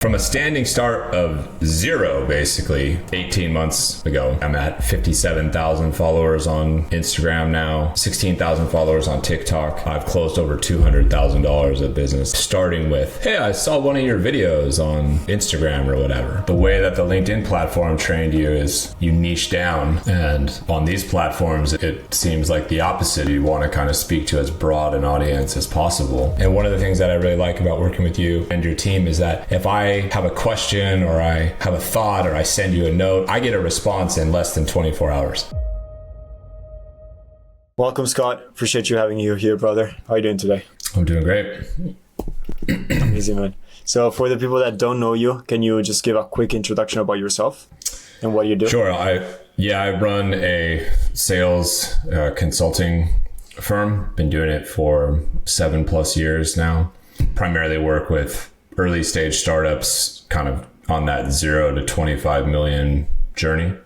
From a standing start of zero, basically, 18 months ago, I'm at 57,000 followers on Instagram now, 16,000 followers on TikTok. I've closed over $200,000 of business, starting with, hey, I saw one of your videos on Instagram or whatever. The way that the LinkedIn platform trained you is you niche down. And on these platforms, it seems like the opposite. You want to kind of speak to as broad an audience as possible. And one of the things that I really like about working with you and your team is that if I have a question or I have a thought or I send you a note, I get a response in less than 24 hours. Welcome, Scott. Appreciate you having you here, brother. How are you doing today? I'm doing great. Amazing, man. So for the people that don't know you, can you just give a quick introduction about yourself and what you do? Sure. I run a sales consulting firm. Been doing it for 7+ years now. Primarily work with early stage startups kind of on that 0 to 25 million journey.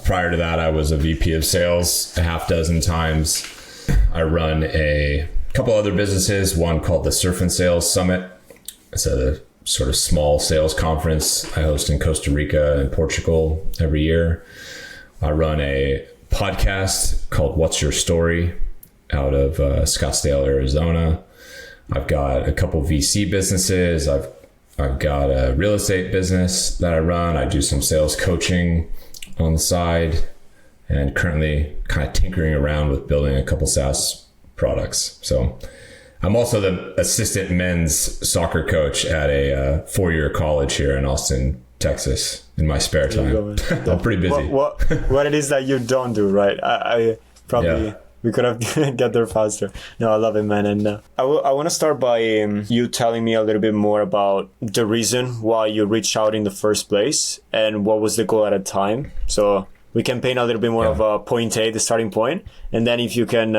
Prior to that, I was a VP of sales a half dozen times. I run a couple other businesses, one called the Surf and Sales Summit. It's a sort of small sales conference I host in Costa Rica and Portugal every year. I run a podcast called What's Your Story out of Scottsdale, Arizona. I've got a couple VC businesses. I've got a real estate business that I run. I do some sales coaching on the side and currently kind of tinkering around with building a couple SaaS products. So I'm also the assistant men's soccer coach at a 4-year college here in Austin, Texas in my spare time. I'm pretty busy. What it is that you don't do, right? I probably... Yeah. We could have get there faster. No, I love it, man. And I want to start by you telling me a little bit more about the reason why you reached out in the first place and what was the goal at a time. So we can paint a little bit more of a point A, the starting point. And then if you can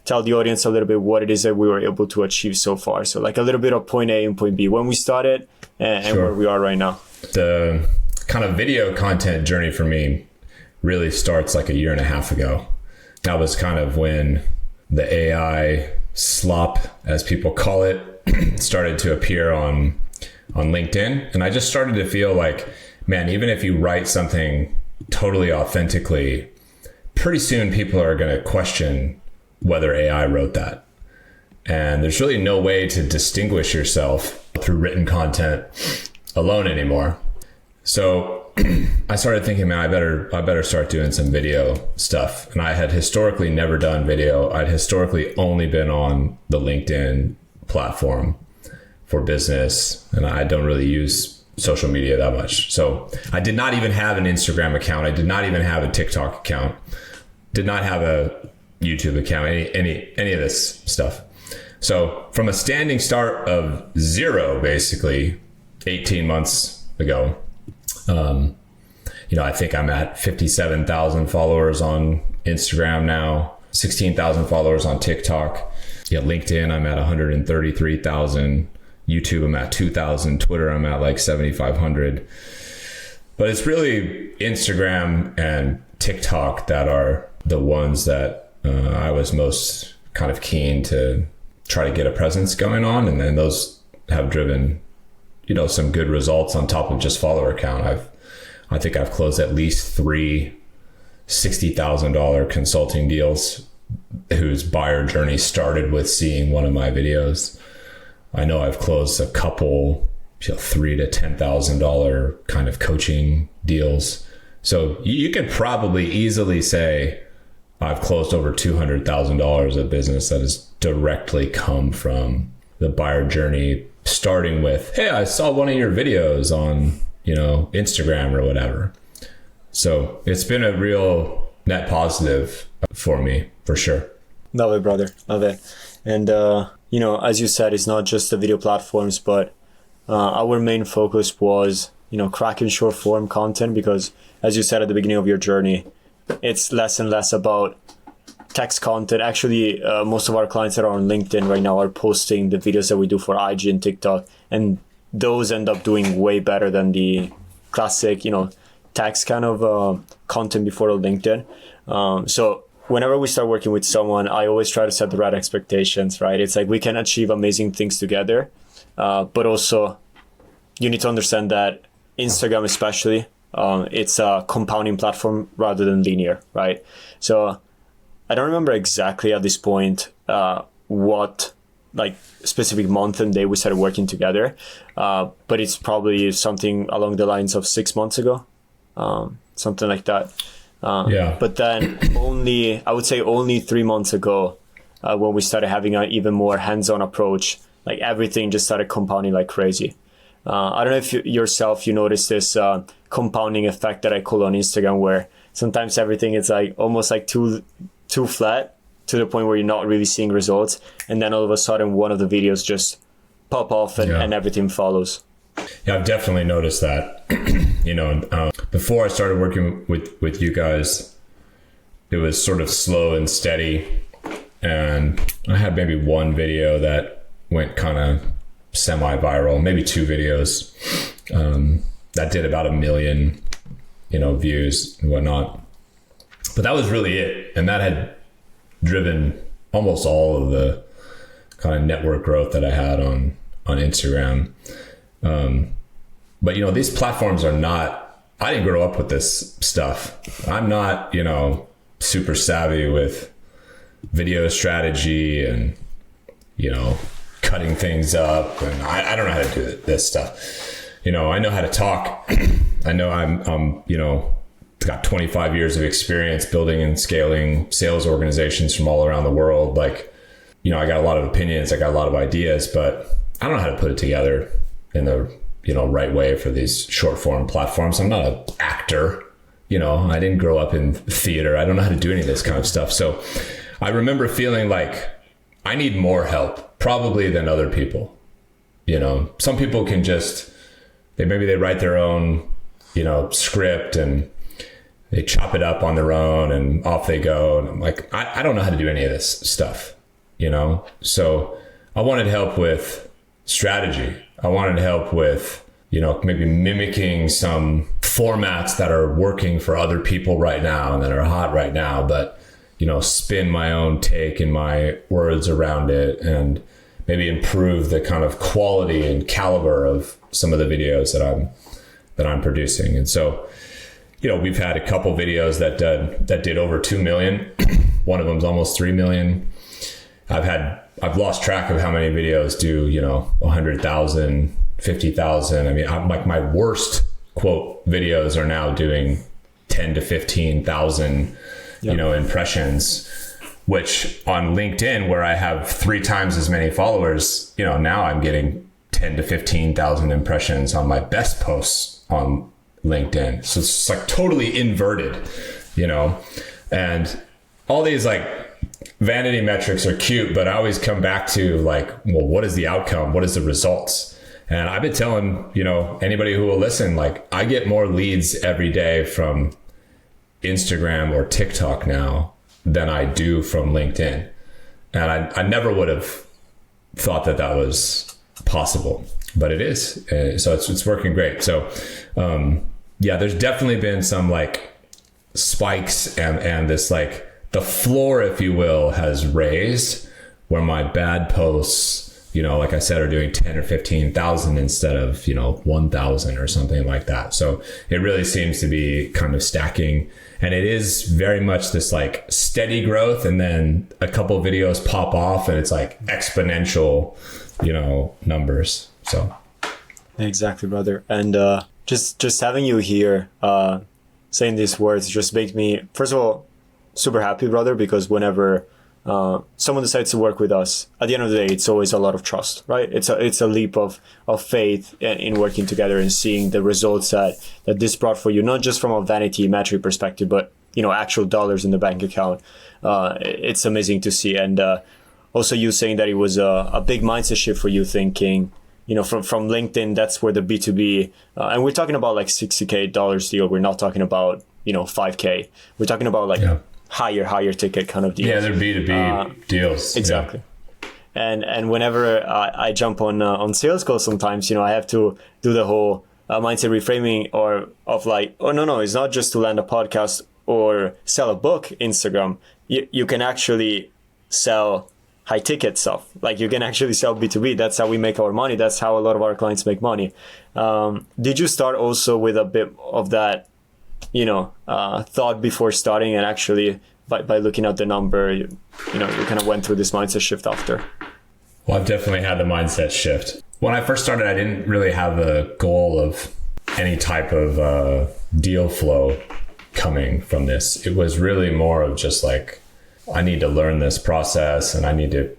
tell the audience a little bit what it is that we were able to achieve so far. So like a little bit of point A and point B, when we started and Sure. where we are right now. The kind of video content journey for me really starts like 1.5 years ago. That was kind of when the AI slop, as people call it, started to appear on LinkedIn. And I just started to feel like, man, even if you write something totally authentically, pretty soon people are going to question whether AI wrote that. And there's really no way to distinguish yourself through written content alone anymore. So I started thinking, man, I better start doing some video stuff. And I had historically never done video. I'd historically only been on the LinkedIn platform for business. And I don't really use social media that much. So I did not even have an Instagram account. I did not even have a TikTok account. Did not have a YouTube account, any of this stuff. So from a standing start of zero, basically 18 months ago, I think I'm at 57,000 followers on Instagram now, 16,000 followers on TikTok. LinkedIn, I'm at 133,000. YouTube, I'm at 2,000. Twitter, I'm at like 7,500. But it's really Instagram and TikTok that are the ones that I was most kind of keen to try to get a presence going on. And then those have driven, some good results on top of just follower count. I think I've closed at least 3 $60,000 consulting deals whose buyer journey started with seeing one of my videos. I know I've closed a couple $3,000 to $10,000 kind of coaching deals. So you could probably easily say I've closed over $200,000 of business that has directly come from the buyer journey, starting with, hey, I saw one of your videos on Instagram or whatever. So it's been a real net positive for me, for sure. Love it, brother. Love it. And, as you said, it's not just the video platforms, but our main focus was, cracking short form content, because as you said at the beginning of your journey, it's less and less about text content. Actually, most of our clients that are on LinkedIn right now are posting the videos that we do for IG and TikTok, and those end up doing way better than the classic, text kind of content before LinkedIn. So whenever we start working with someone, I always try to set the right expectations, right? It's like we can achieve amazing things together, but also you need to understand that Instagram especially, it's a compounding platform rather than linear, right? So I don't remember exactly at this point what like specific month and day we started working together, but it's probably something along the lines of 6 months ago, something like that. But then I would say only 3 months ago, when we started having an even more hands-on approach, like everything just started compounding like crazy. I don't know if you notice this compounding effect that I call on Instagram, where sometimes everything is like almost like too flat to the point where you're not really seeing results, and then all of a sudden one of the videos just pop off and everything follows. Yeah, I've definitely noticed that. Before I started working with you guys, it was sort of slow and steady, and I had maybe one video that went kind of semi-viral, maybe 2 videos that did about 1 million, views and whatnot. But that was really it, and that had driven almost all of the kind of network growth that I had on Instagram. But these platforms are not. I didn't grow up with this stuff. I'm not, super savvy with video strategy and, cutting things up. And I don't know how to do this stuff. I know how to talk. I know I'm got 25 years of experience building and scaling sales organizations from all around the world. Like, I got a lot of opinions. I got a lot of ideas, but I don't know how to put it together in the right way for these short form platforms. I'm not an actor, I didn't grow up in theater. I don't know how to do any of this kind of stuff. So I remember feeling like I need more help probably than other people. Some people can maybe they write their own, script and they chop it up on their own and off they go. And I'm like, I don't know how to do any of this stuff, So I wanted help with strategy. I wanted help with, maybe mimicking some formats that are working for other people right now and that are hot right now, but, spin my own take and my words around it and maybe improve the kind of quality and caliber of some of the videos that I'm producing. And so, we've had a couple videos that did over 2 million. One of them's almost 3 million. I've lost track of how many videos do, 100,000, 50,000. I mean, my worst quote videos are now doing 10 to 15,000, impressions, which on LinkedIn, where I have 3 times as many followers, now I'm getting 10 to 15,000 impressions on my best posts on LinkedIn. So it's like totally inverted, and all these like vanity metrics are cute, but I always come back to like, well, what is the outcome? What is the results? And I've been telling, anybody who will listen, like I get more leads every day from Instagram or TikTok now than I do from LinkedIn. And I never would have thought that was possible, but it is. So it's working great. So, there's definitely been some like spikes and this like the floor, if you will, has raised where my bad posts, like I said, are doing 10 or 15,000 instead of, 1,000 or something like that. So it really seems to be kind of stacking, and it is very much this like steady growth. And then a couple of videos pop off and it's like exponential, numbers. So. Exactly, brother. And, just having you here, saying these words just makes me, first of all, super happy, brother, because whenever someone decides to work with us, at the end of the day, it's always a lot of trust, right? It's a leap of faith in working together and seeing the results that this brought for you, not just from a vanity metric perspective, but actual dollars in the bank account. It's amazing to see. And also you saying that it was a big mindset shift for you, thinking, from LinkedIn, that's where the B2B, and we're talking about like $60K deal. We're not talking about, 5K. We're talking about like higher ticket kind of deals. Yeah, they're B2B deals. Exactly. Yeah. And whenever I jump on sales calls, sometimes, I have to do the whole mindset reframing of like, oh, no, it's not just to land a podcast or sell a book, Instagram. You can actually sell high ticket stuff. Like you can actually sell B2B. That's how we make our money. That's how a lot of our clients make money. Did you start also with a bit of that, thought before starting, and actually by looking at the number, you kind of went through this mindset shift after? Well, I've definitely had the mindset shift. When I first started, I didn't really have a goal of any type of deal flow coming from this. It was really more of just like, I need to learn this process and I need to,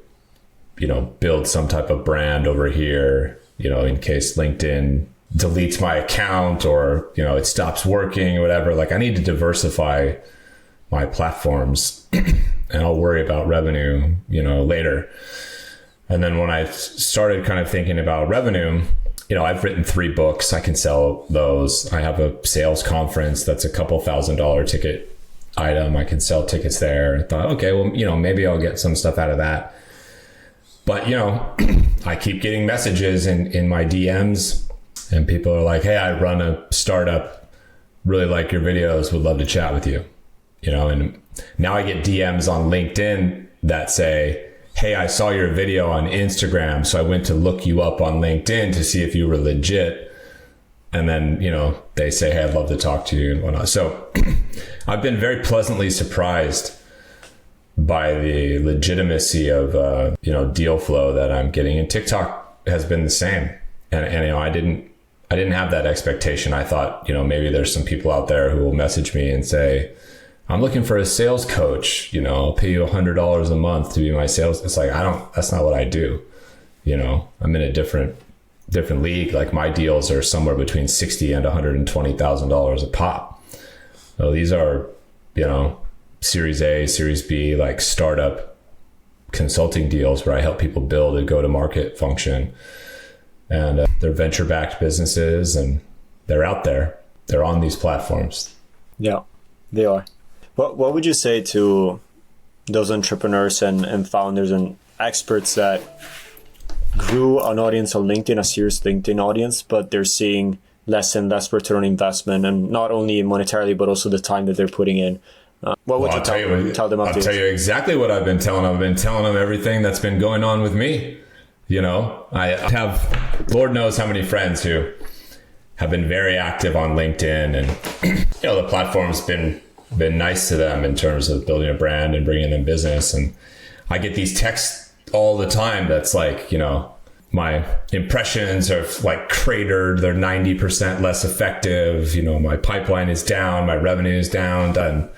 build some type of brand over here, in case LinkedIn deletes my account or, it stops working or whatever. Like I need to diversify my platforms and I'll worry about revenue, later. And then when I started kind of thinking about revenue, I've written 3 books. I can sell those. I have a sales conference that's a couple $1,000 ticket item. I can sell tickets there. I thought, okay, well, maybe I'll get some stuff out of that. But, I keep getting messages in my DMs and people are like, hey, I run a startup, really like your videos, would love to chat with you. And now I get DMs on LinkedIn that say, hey, I saw your video on Instagram, so I went to look you up on LinkedIn to see if you were legit. And then, they say, hey, I'd love to talk to you and whatnot. So I've been very pleasantly surprised by the legitimacy of, deal flow that I'm getting. And TikTok has been the same. And I didn't have that expectation. I thought, maybe there's some people out there who will message me and say, I'm looking for a sales coach, I'll pay you $100 a month to be my sales. It's like, that's not what I do. I'm in a different league. Like my deals are somewhere between $60,000 and $120,000 a pop. So these are, Series A, Series B, like startup consulting deals where I help people build a go-to-market function. And they're venture-backed businesses and they're out there. They're on these platforms. Yeah, they are. What would you say to those entrepreneurs and founders and experts that grew an audience on LinkedIn, a serious LinkedIn audience, but they're seeing less and less return on investment, and not only monetarily, but also the time that they're putting in? What would you tell them? I'll tell you exactly what I've been telling them. I've been telling them everything that's been going on with me. I have, Lord knows how many friends who have been very active on LinkedIn, and, the platform's been nice to them in terms of building a brand and bringing them business. And I get these texts all the time that's like, my impressions are like cratered. They're 90% less effective. My pipeline is down. My revenue is down. And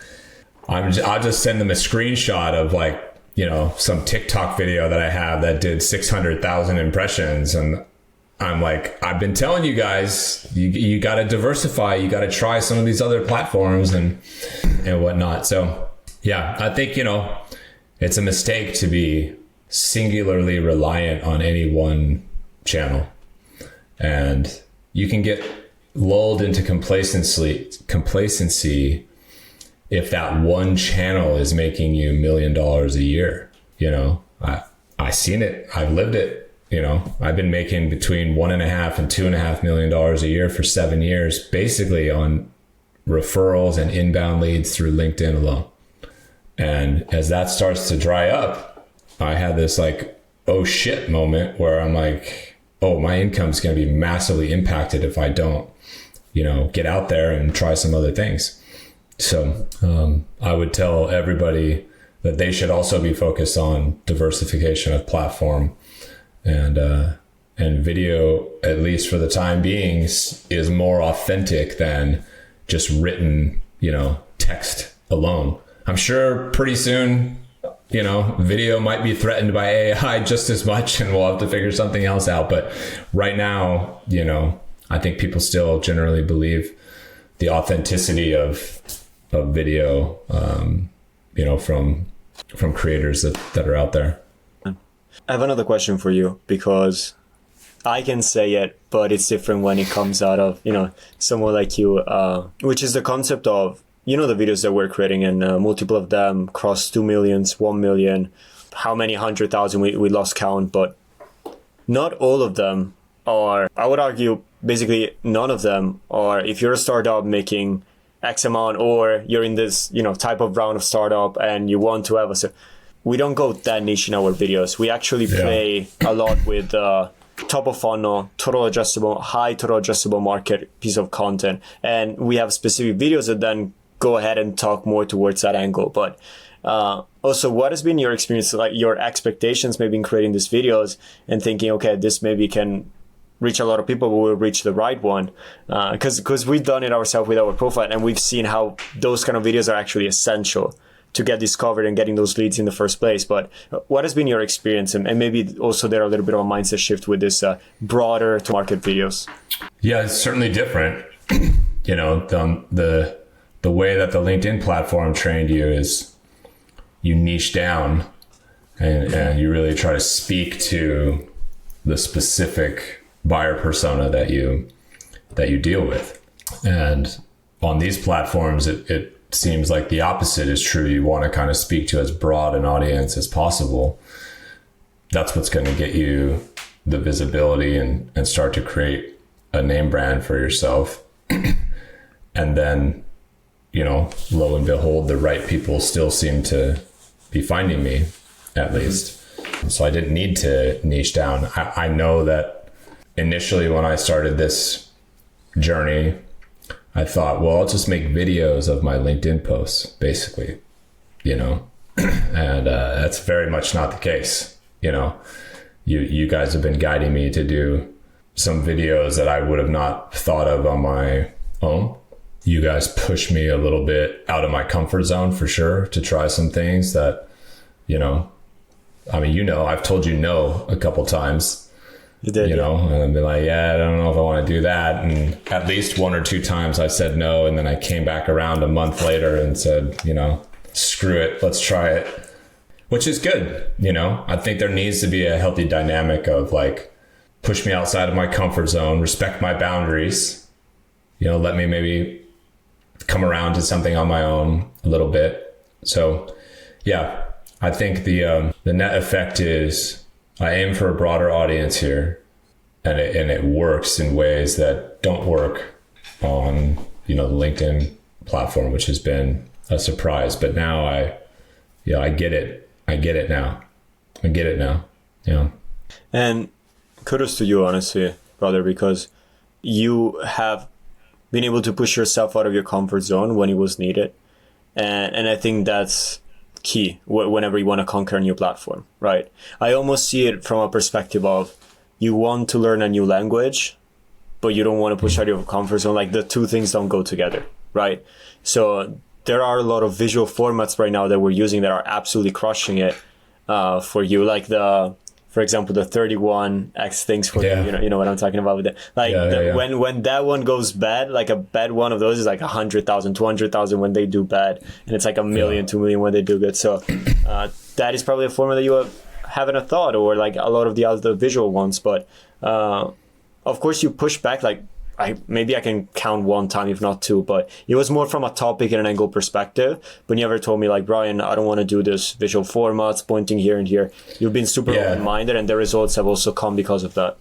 I'll just send them a screenshot of like, some TikTok video that I have that did 600,000 impressions. And I'm like, I've been telling you guys, you got to diversify. You got to try some of these other platforms and whatnot. So yeah, I think, it's a mistake to be singularly reliant on any one channel. And you can get lulled into complacency if that one channel is making you $1 million a year. I've seen it. I've lived it. I've been making between $1.5 and $2.5 million a year for 7 years, basically on referrals and inbound leads through LinkedIn alone. And as that starts to dry up, I had this like, oh shit moment where I'm like, oh, my income's going to be massively impacted if I don't, get out there and try some other things. So I would tell everybody that they should also be focused on diversification of platform. And video, at least for the time being, is more authentic than just written, text alone. I'm sure pretty soon, video might be threatened by AI just as much, and we'll have to figure something else out. But right now, I think people still generally believe the authenticity of video, from creators that are out there. I have another question for you, because I can say it, but it's different when it comes out of, someone like you, which is the concept of, the videos that we're creating, and multiple of them cross 2 million, 1 million, how many 100,000, we lost count, but not all of them are, I would argue, basically none of them are, if you're a startup making X amount, or you're in this, type of round of startup and you want to have we don't go that niche in our videos. We actually play a lot with top of funnel, high total addressable market piece of content. And we have specific videos that then go ahead and talk more towards that angle. But also, what has been your experience, like your expectations maybe in creating these videos and thinking, okay, this maybe can reach a lot of people, but we'll reach the right one? Because we've done it ourselves with our profile, and we've seen how those kind of videos are actually essential to get discovered and getting those leads in the first place. But what has been your experience? And maybe also there a little bit of a mindset shift with this broader to market videos. Yeah, it's certainly different. You know, the way that the LinkedIn platform trained you is you niche down and you really try to speak to the specific buyer persona that you deal with. And on these platforms, it seems like the opposite is true. You want to kind of speak to as broad an audience as possible. That's what's going to get you the visibility and start to create a name brand for yourself. And then, you know, lo and behold, the right people still seem to be finding me, at least. So I didn't need to niche down. I know that initially when I started this journey, I thought, well, I'll just make videos of my LinkedIn posts, basically, you know, and that's very much not the case. You know, you guys have been guiding me to do some videos that I would have not thought of on my own. You guys push me a little bit out of my comfort zone for sure to try some things that, you know, I mean, you know, I've told you no a couple times. You did, you know, and I've been like, yeah, I don't know if I want to do that. And at least one or two times I said no. And then I came back around a month later and said, you know, screw it, let's try it, which is good. You know, I think there needs to be a healthy dynamic of like, push me outside of my comfort zone, respect my boundaries, you know, let me maybe come around to something on my own a little bit. So yeah, I think the net effect is I aim for a broader audience here, and it works in ways that don't work on, you know, the LinkedIn platform, which has been a surprise. But now I get it. I get it now. Yeah. And kudos to you, honestly, brother, because you have been able to push yourself out of your comfort zone when it was needed. And I think that's key whenever you want to conquer a new platform, right? I almost see it from a perspective of you want to learn a new language, but you don't want to push out of your comfort zone. Like the two things don't go together, right? So there are a lot of visual formats right now that we're using that are absolutely crushing it for you. Like for example, the 31x things for you know what I'm talking about with that. Like when that one goes bad, like a bad one of those is like 100,000, 200,000 when they do bad, and it's like 1 million, 2 million when they do good. So that is probably a format that you haven't thought, or like a lot of the other visual ones. But of course, you push back. Like maybe I can count one time, if not two, but it was more from a topic and an angle perspective. But you never told me like, Brian, I don't want to do this visual formats, pointing here and here. You've been super open-minded, and the results have also come because of that.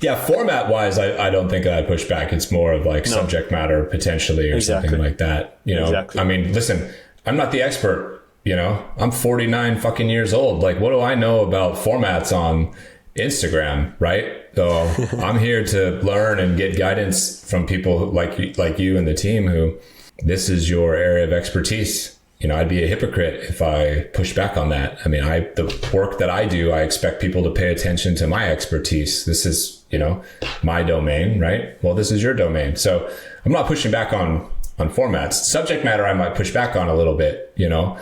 Yeah, format-wise, I don't think I push back. It's more of like subject matter potentially or something like that. You know, I mean, listen, I'm not the expert. You know, I'm 49 fucking years old. Like, what do I know about formats on Instagram, right? So I'm here to learn and get guidance from people like you and the team who this is your area of expertise. You know, I'd be a hypocrite if I push back on that. I mean, the work that I do, I expect people to pay attention to my expertise. This is, you know, my domain, right? Well, this is your domain. So I'm not pushing back on formats. Subject matter, I might push back on a little bit, you know.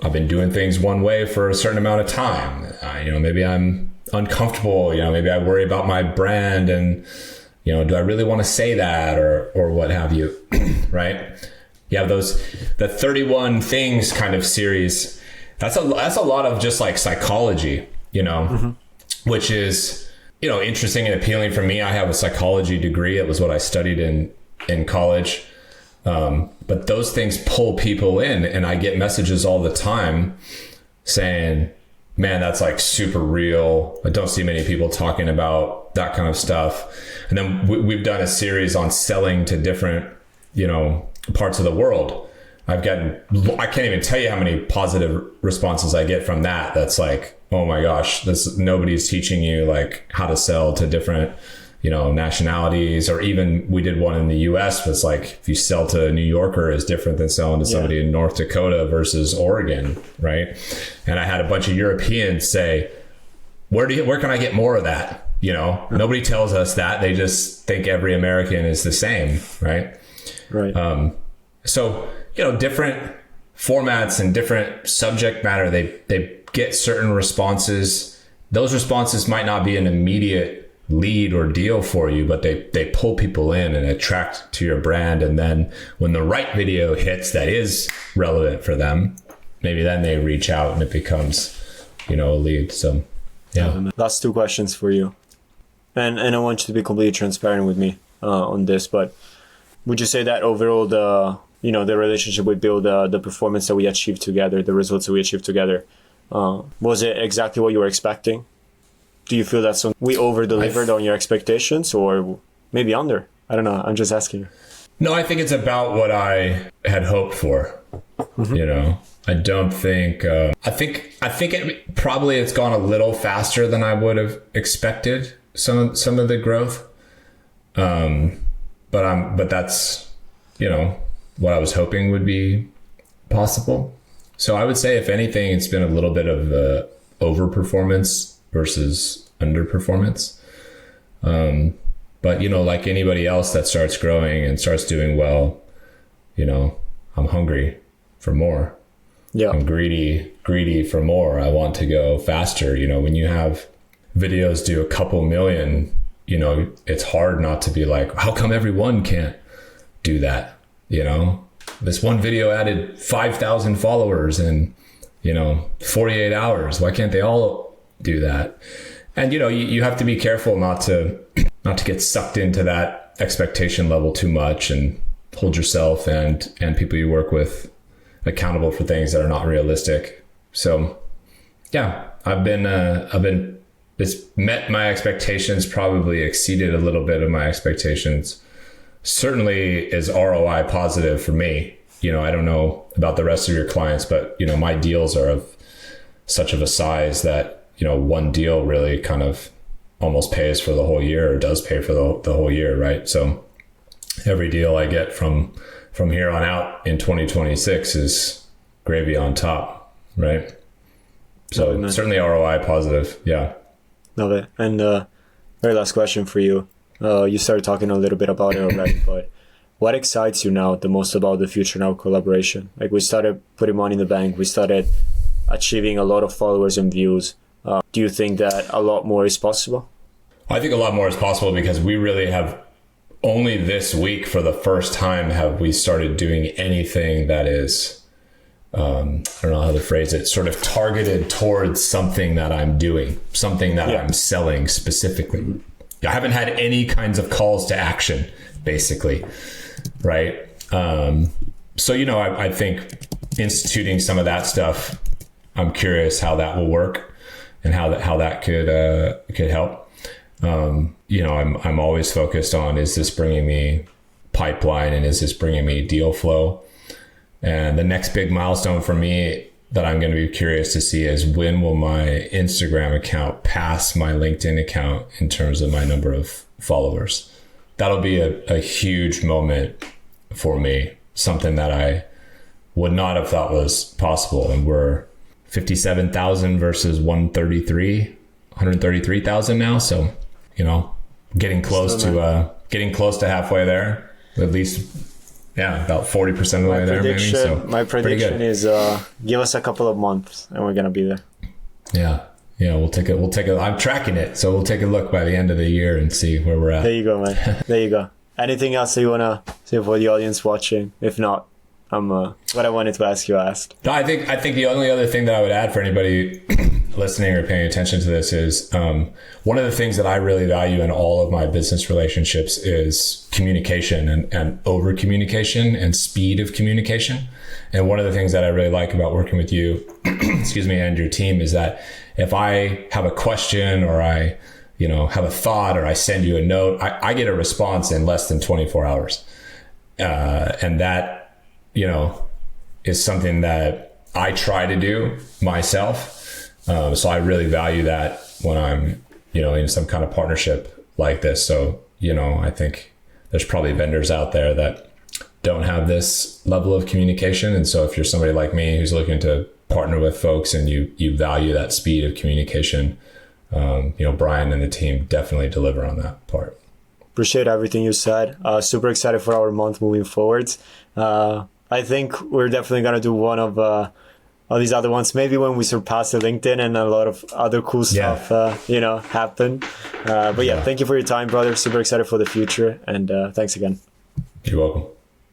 I've been doing things one way for a certain amount of time. You know, maybe I'm uncomfortable, you know, maybe I worry about my brand and, you know, do I really want to say that or what have you, right? You have the 31 things kind of series. That's a lot of just like psychology, you know, which is, you know, interesting and appealing for me. I have a psychology degree. It was what I studied in college. But those things pull people in, and I get messages all the time saying, man, that's like super real. I don't see many people talking about that kind of stuff. And then we've done a series on selling to different, you know, parts of the world. I can't even tell you how many positive responses I get from that. That's like, oh my gosh, nobody's teaching you like how to sell to different, nationalities. Or even we did one in the US was like, if you sell to a New Yorker is different than selling to somebody in North Dakota versus Oregon. Right. And I had a bunch of Europeans say, where can I get more of that? Nobody tells us that. They just think every American is the same. Right. Right. So, different formats and different subject matter, they get certain responses. Those responses might not be an immediate lead or deal for you, but they pull people in and attract to your brand. And then when the right video hits that is relevant for them, maybe then they reach out and it becomes, a lead. So, yeah. Last two questions for you. And I want you to be completely transparent with me on this, but would you say that overall the relationship we built, the performance that we achieved together, the results that we achieved together, was it exactly what you were expecting? Do you feel that we over-delivered on your expectations or maybe under? I don't know. I'm just asking you. No, I think it's about what I had hoped for. Mm-hmm. I don't think, I think it's gone a little faster than I would have expected some of the growth. But that's, what I was hoping would be possible. So I would say, if anything, it's been a little bit of overperformance versus underperformance. But, like anybody else that starts growing and starts doing well, I'm hungry for more. Yeah. I'm greedy for more. I want to go faster. When you have videos do a couple million, it's hard not to be like, how come everyone can't do that? This one video added 5,000 followers in, 48 hours. Why can't they all do that? And, you have to be careful not to get sucked into that expectation level too much and hold yourself and people you work with accountable for things that are not realistic. So yeah, it's met my expectations, probably exceeded a little bit of my expectations. Certainly is ROI positive for me. I don't know about the rest of your clients, but my deals are of such of a size that, one deal really kind of almost pays for the whole year, or does pay for the whole year. Right. So every deal I get from here on out in 2026 is gravy on top. Right. So certainly ROI positive. Yeah. Love it. And very last question for you. You started talking a little bit about it already, but what excites you now the most about the Future Now collaboration? Like, we started putting money in the bank. We started achieving a lot of followers and views. Do you think that a lot more is possible? I think a lot more is possible because we really have only this week for the first time have we started doing anything that is, I don't know how to phrase it, sort of targeted towards something that I'm doing, something that I'm selling specifically. I haven't had any kinds of calls to action, basically. Right. So, I think instituting some of that stuff, I'm curious how that will work and how that could help. I'm always focused on, is this bringing me pipeline and is this bringing me deal flow? And the next big milestone for me that I'm going to be curious to see is, when will my Instagram account pass my LinkedIn account in terms of my number of followers? That'll be a huge moment for me, something that I would not have thought was possible. And we're 57,000 versus 133,000 now. So, getting close to halfway there, at least. Yeah, about 40% of the way there, maybe. So my prediction is give us a couple of months and we're gonna be there. Yeah, we'll take a. I'm tracking it, so we'll take a look by the end of the year and see where we're at. There you go, man. There you go. Anything else that you wanna say for the audience watching? If not, what I wanted to ask you asked. No, I think the only other thing that I would add for anybody listening or paying attention to this is, one of the things that I really value in all of my business relationships is communication and over communication and speed of communication. And one of the things that I really like about working with you, and your team, is that if I have a question or I, have a thought, or I send you a note, I get a response in less than 24 hours. And that, is something that I try to do myself. So I really value that when I'm, in some kind of partnership like this. So, I think there's probably vendors out there that don't have this level of communication. And so if you're somebody like me who's looking to partner with folks and you value that speed of communication, Brian and the team definitely deliver on that part. Appreciate everything you said. Super excited for our month moving forward. I think we're definitely going to do one of these other ones, maybe when we surpass the LinkedIn and a lot of other cool stuff, happen. But thank you for your time, brother. Super excited for the future. And thanks again. You're welcome.